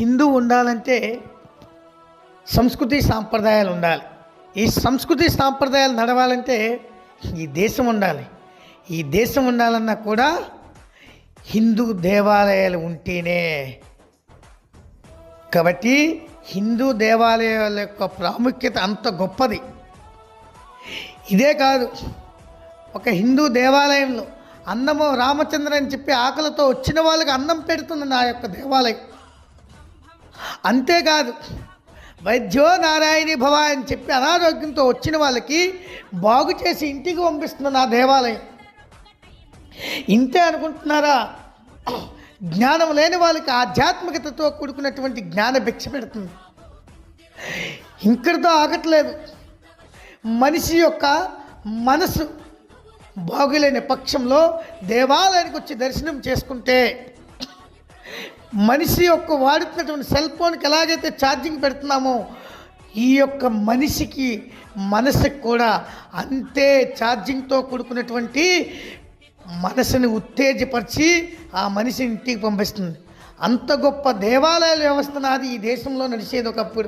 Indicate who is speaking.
Speaker 1: హిందూ ఉండాలంటే సంస్కృతి సాంప్రదాయాలు ఉండాలి. ఈ సంస్కృతి సాంప్రదాయాలు నడవాలంటే ఈ దేశం ఉండాలి. ఈ దేశం ఉండాలన్నా కూడా హిందూ దేవాలయాలు ఉంటేనే. కాబట్టి హిందూ దేవాలయాల యొక్క ప్రాముఖ్యత అంత గొప్పది. ఇదే కాదు, ఒక హిందూ దేవాలయంలో అన్నము రామచంద్ర అని చెప్పి ఆకలితో వచ్చిన వాళ్ళకి అన్నం పెడుతుంది నా యొక్క దేవాలయం. అంతేకాదు, వైద్యో నారాయణి భవ అని చెప్పి అనారోగ్యంతో వచ్చిన వాళ్ళకి బాగు చేసి ఇంటికి పంపిస్తుంది నా దేవాలయం. ఇంతే అనుకుంటున్నారా? జ్ఞానం లేని వాళ్ళకి ఆధ్యాత్మికతతో కూడుకున్నటువంటి జ్ఞాన భిక్ష పెడుతుంది. ఇంకటితో ఆగట్లేదు. మనిషి యొక్క మనసు బాగులేని పక్షంలో దేవాలయానికి వచ్చి దర్శనం చేసుకుంటే, మనిషి యొక్క వాడుతున్నటువంటి సెల్ ఫోన్కి ఎలాగైతే ఛార్జింగ్ పెడుతున్నామో ఈ యొక్క మనిషికి మనసుకి కూడా అంతే ఛార్జింగ్తో కూడుకున్నటువంటి మనసుని ఉత్తేజపరిచి ఆ మనిషిని ఇంటికి పంపిస్తుంది. అంత గొప్ప దేవాలయాల వ్యవస్థ నాది ఈ దేశంలో నడిచేది ఒకప్పుడు.